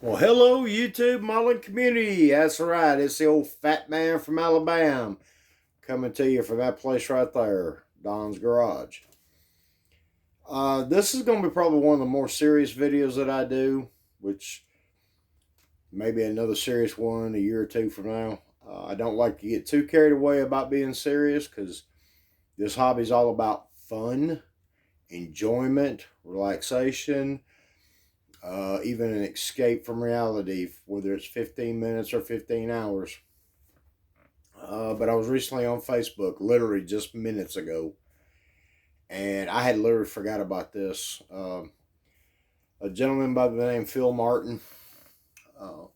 Well, hello, YouTube modeling community. That's right. It's the old fat man from Alabama coming to you from that place right there, Don's Garage. This is going to be probably one of the more serious videos that I do, which maybe another serious one a year or two from now. I don't like to get too carried away about being serious because this hobby is all about fun, enjoyment, relaxation, even an escape from reality, whether it's 15 minutes or 15 hours. But I was recently on Facebook, literally just minutes ago, and I had literally forgot about this. A gentleman by the name of Phil Martin uh,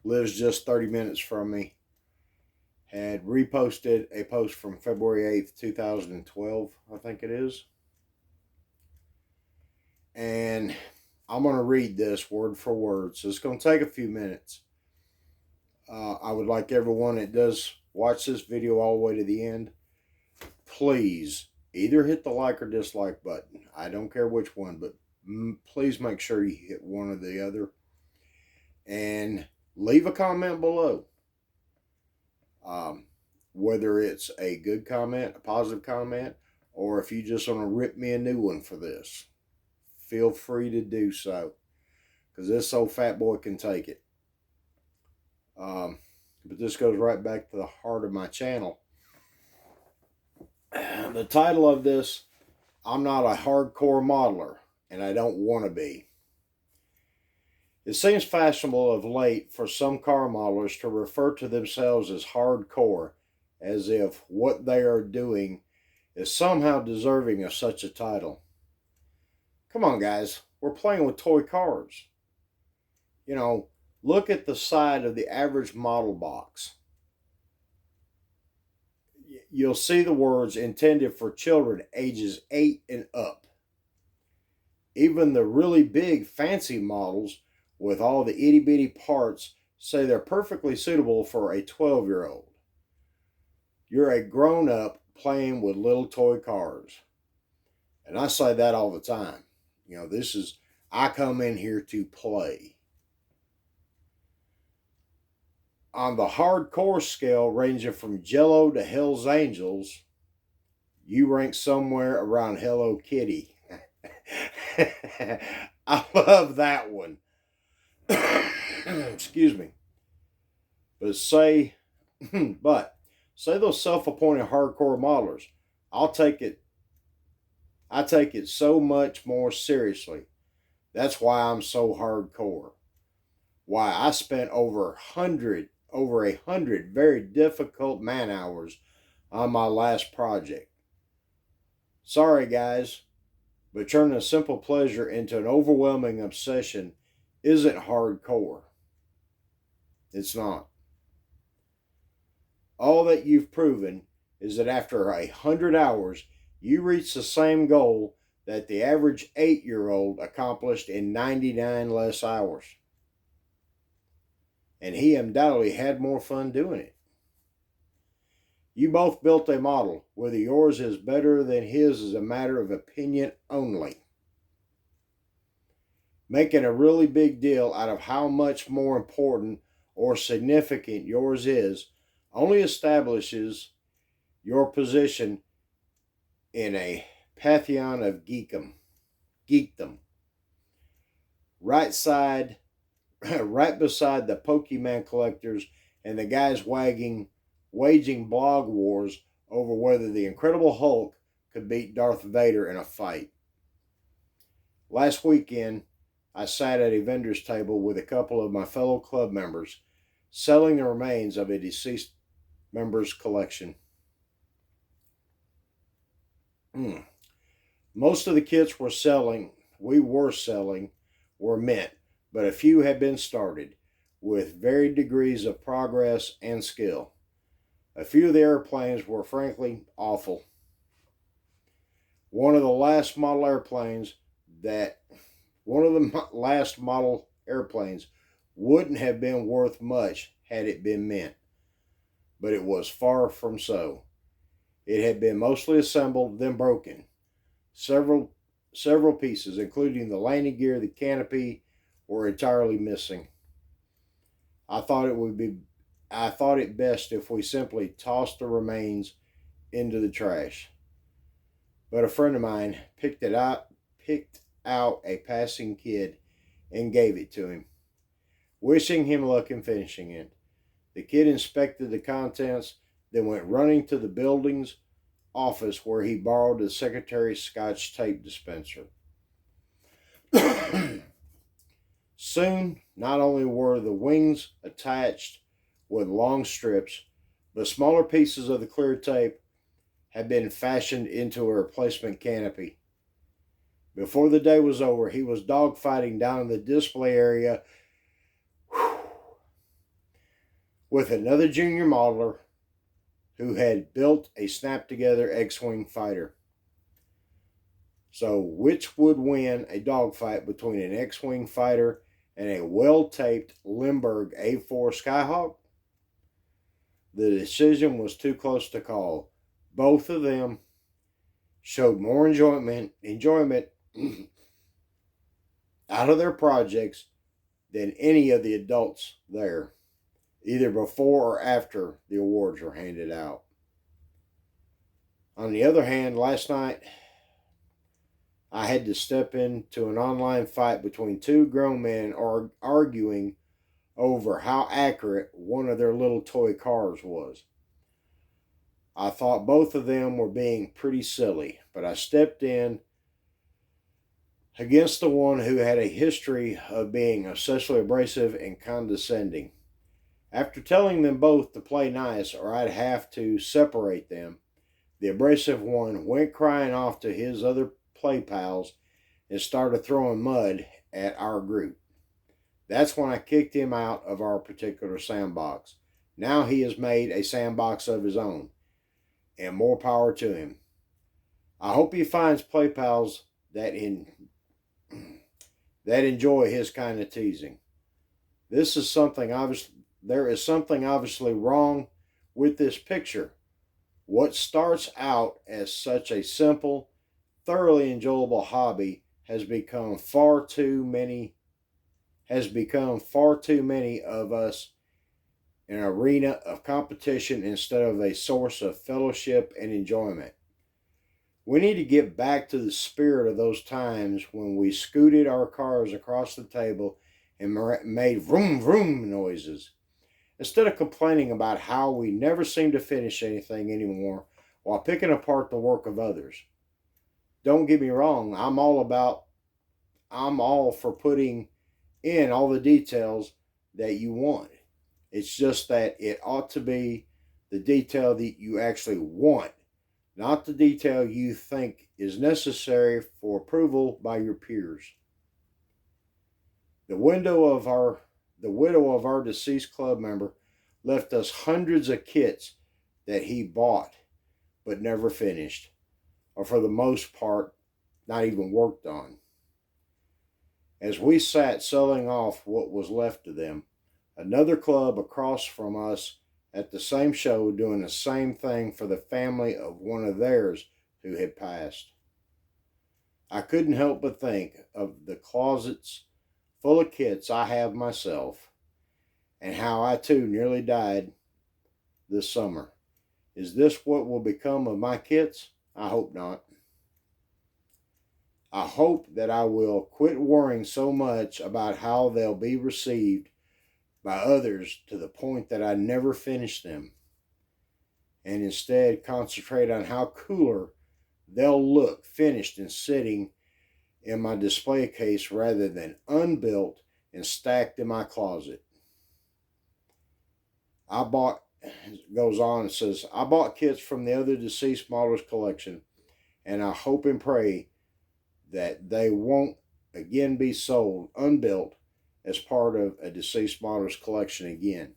lives just 30 minutes from me. Had reposted a post from February 8th, 2012, I think it is. And I'm going to read this word for word, so it's going to take a few minutes. I would like everyone that does watch this video all the way to the end, please either hit the like or dislike button. I don't care which one, but please make sure you hit one or the other. And leave a comment below. Whether it's a good comment, a positive comment, or if you just want to rip me a new one for this, feel free to do so. Because this old fat boy can take it. But this goes right back to the heart of my channel. The title of this, I'm not a hardcore modeler, and I don't want to be. It seems fashionable of late for some car modelers to refer to themselves as hardcore, as if what they are doing is somehow deserving of such a title. Come on, guys, we're playing with toy cars. You know, look at the side of the average model box. You'll see the words intended for children ages 8 and up. Even the really big fancy models with all the itty bitty parts say they're perfectly suitable for a 12-year-old. You're a grown up playing with little toy cars. And I say that all the time. You know, I come in here to play. On the hardcore scale, ranging from Jello to Hell's Angels, you rank somewhere around Hello Kitty. I love that one. Excuse me. But say those self-appointed hardcore modelers, I take it so much more seriously. That's why I'm so hardcore. Why I spent over a hundred very difficult man hours on my last project. Sorry, guys, but turning a simple pleasure into an overwhelming obsession isn't hardcore. It's not. All that you've proven is that after 100 hours, you reach the same goal that the average 8-year-old accomplished in 99 less hours. And he undoubtedly had more fun doing it. You both built a model. Whether yours is better than his is a matter of opinion only. Making a really big deal out of how much more important or significant yours is only establishes your position in a pantheon of geekdom. Right beside the Pokemon collectors and the guys waging blog wars over whether the Incredible Hulk could beat Darth Vader in a fight. Last weekend, I sat at a vendor's table with a couple of my fellow club members selling the remains of a deceased member's collection. Most of the kits we were selling, were mint, but a few had been started with varied degrees of progress and skill. A few of the airplanes were frankly awful. One of the last model airplanes wouldn't have been worth much had it been mint, but it was far from so. It had been mostly assembled, then broken. Several pieces, including the landing gear, the canopy, were entirely missing. I thought it best if we simply tossed the remains into the trash. But a friend of mine picked out a passing kid and gave it to him, wishing him luck in finishing it. The kid inspected the contents, then went running to the building's office where he borrowed the secretary's scotch tape dispenser. Soon, not only were the wings attached with long strips, but smaller pieces of the clear tape had been fashioned into a replacement canopy. Before the day was over, he was dogfighting down in the display area with another junior modeler who had built a snap-together X-Wing fighter. So, which would win a dogfight between an X-Wing fighter and a well-taped Lindbergh A4 Skyhawk? The decision was too close to call. Both of them showed more enjoyment out of their projects than any of the adults there, either before or after the awards were handed out. On the other hand, last night, I had to step into an online fight between two grown men arguing over how accurate one of their little toy cars was. I thought both of them were being pretty silly, but I stepped in against the one who had a history of being obsessively abrasive and condescending. After telling them both to play nice or I'd have to separate them, the abrasive one went crying off to his other play pals and started throwing mud at our group. That's when I kicked him out of our particular sandbox. Now he has made a sandbox of his own, and more power to him. I hope he finds play pals that enjoy his kind of teasing. There is something obviously wrong with this picture. What starts out as such a simple, thoroughly enjoyable hobby has become far too many of us an arena of competition instead of a source of fellowship and enjoyment. We need to get back to the spirit of those times when we scooted our cars across the table and made vroom vroom noises, instead of complaining about how we never seem to finish anything anymore while picking apart the work of others. Don't get me wrong, I'm all for putting in all the details that you want. It's just that it ought to be the detail that you actually want, not the detail you think is necessary for approval by your peers. The widow of our deceased club member left us hundreds of kits that he bought but never finished, or for the most part, not even worked on. As we sat selling off what was left of them, another club across from us at the same show doing the same thing for the family of one of theirs who had passed. I couldn't help but think of the closets full of kits I have myself, and how I too nearly died this summer. Is this what will become of my kits? I hope not. I hope that I will quit worrying so much about how they'll be received by others to the point that I never finish them, and instead concentrate on how cooler they'll look finished and sitting in my display case rather than unbuilt and stacked in my closet. Goes on and says, I bought kits from the other deceased modelers collection, and I hope and pray that they won't again be sold unbuilt as part of a deceased modelers collection again.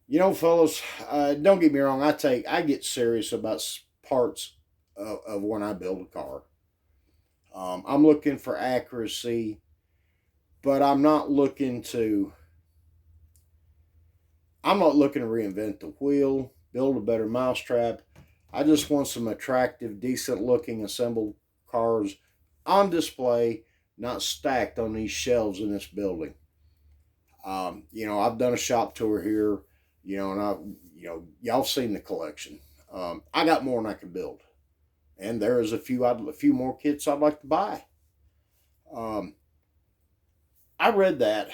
You know, fellas, don't get me wrong, I get serious about parts of when I build a car. I'm looking for accuracy, but I'm not looking to reinvent the wheel, build a better mousetrap. I just want some attractive, decent looking assembled cars on display, not stacked on these shelves in this building. I've done a shop tour here, and y'all seen the collection. I got more than I can build, and there is a few more kits I'd like to buy. I read that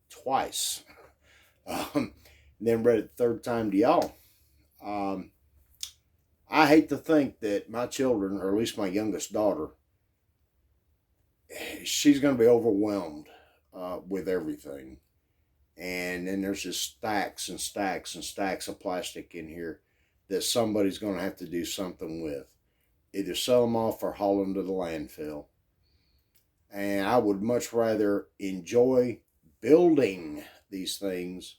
twice, then read it the third time to y'all. I hate to think that my children, or at least my youngest daughter, she's going to be overwhelmed with everything. And then there's just stacks and stacks and stacks of plastic in here that somebody's going to have to do something with. Either sell them off or haul them to the landfill. And I would much rather enjoy building these things.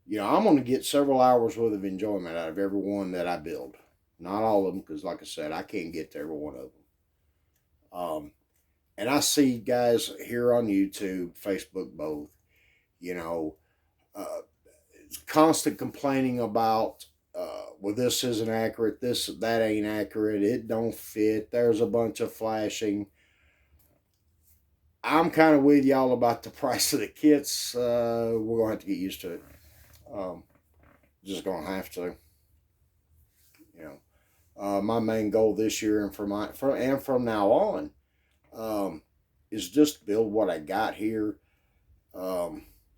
I'm going to get several hours worth of enjoyment out of every one that I build. Not all of them, because like I said, I can't get to every one of them. And I see guys here on YouTube, Facebook, both, constant complaining about, well, this isn't accurate, that ain't accurate, it don't fit, there's a bunch of flashing. I'm kind of with y'all about the price of the kits. We're going to have to get used to it. Just going to have to. My main goal this year and from now on is just build what I got here.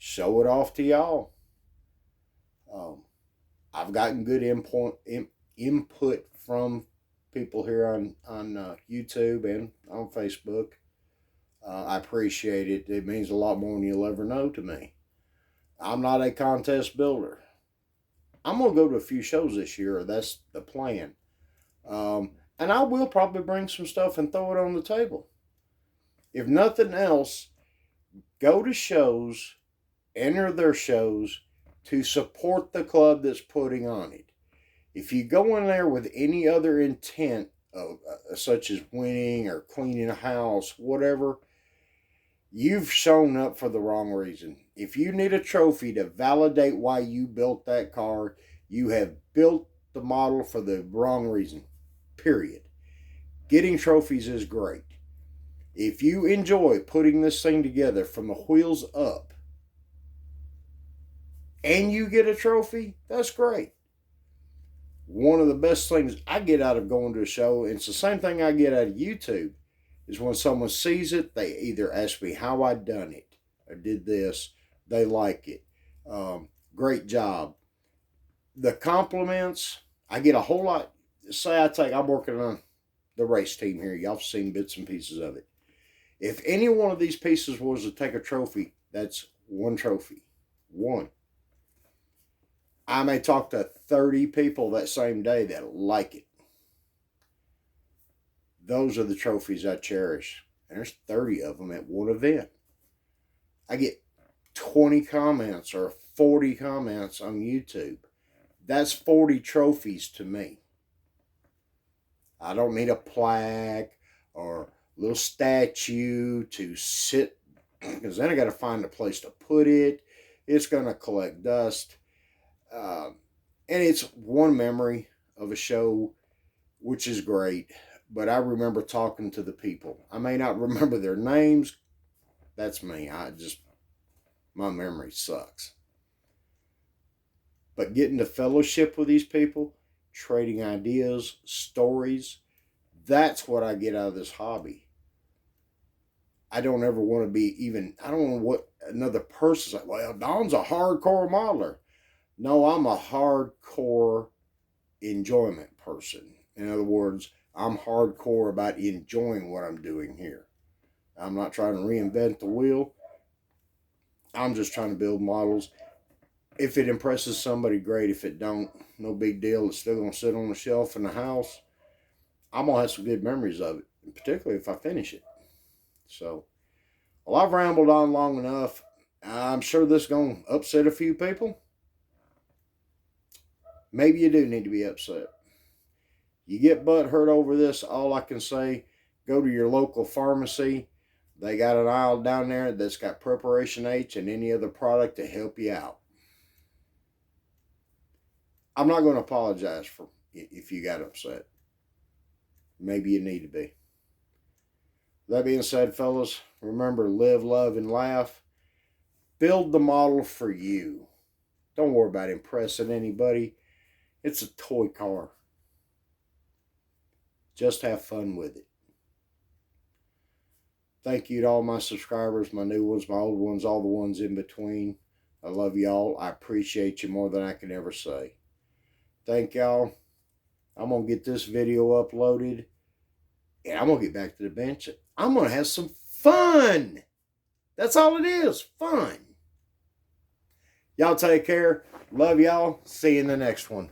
Show it off to y'all. I've gotten good input from people here on YouTube and on Facebook. I appreciate it. It means a lot more than you'll ever know to me. I'm not a contest builder. I'm going to go to a few shows this year. That's the plan. And I will probably bring some stuff and throw it on the table. If nothing else, go to shows, enter their shows to support the club that's putting on it. If you go in there with any other intent, such as winning or cleaning a house, whatever, you've shown up for the wrong reason. If you need a trophy to validate why you built that car, you have built the model for the wrong reason. Period. Getting trophies is great. If you enjoy putting this thing together from the wheels up and you get a trophy, that's great. One of the best things I get out of going to a show, and it's the same thing I get out of YouTube, is when someone sees it, they either ask me how I done it or did this. They like it. Great job. The compliments, I get a whole lot. Say I'm working on the race team here. Y'all have seen bits and pieces of it. If any one of these pieces was to take a trophy, that's one trophy. One. I may talk to 30 people that same day that like it. Those are the trophies I cherish. And there's 30 of them at one event. I get 20 comments or 40 comments on YouTube. That's 40 trophies to me. I don't need a plaque or a little statue to sit, because then I got to find a place to put it. It's going to collect dust. And it's one memory of a show, which is great. But I remember talking to the people. I may not remember their names. That's me. My memory sucks. But getting to fellowship with these people, trading ideas, stories, that's what I get out of this hobby. I don't ever want to be I don't want what another person's like, well, Don's a hardcore modeler. No, I'm a hardcore enjoyment person. In other words, I'm hardcore about enjoying what I'm doing here. I'm not trying to reinvent the wheel. I'm just trying to build models. If it impresses somebody, great. If it don't, no big deal. It's still going to sit on the shelf in the house. I'm going to have some good memories of it, particularly if I finish it. So, well, I've rambled on long enough. I'm sure this is going to upset a few people. Maybe you do need to be upset. You get butt hurt over this, all I can say, go to your local pharmacy. They got an aisle down there that's got Preparation H and any other product to help you out. I'm not going to apologize if you got upset. Maybe you need to be. That being said, fellas, remember, live, love, and laugh. Build the model for you. Don't worry about impressing anybody. It's a toy car. Just have fun with it. Thank you to all my subscribers, my new ones, my old ones, all the ones in between. I love y'all. I appreciate you more than I can ever say. Thank y'all. I'm going to get this video uploaded. And I'm going to get back to the bench. I'm going to have some fun. That's all it is. Fun. Y'all take care. Love y'all. See you in the next one.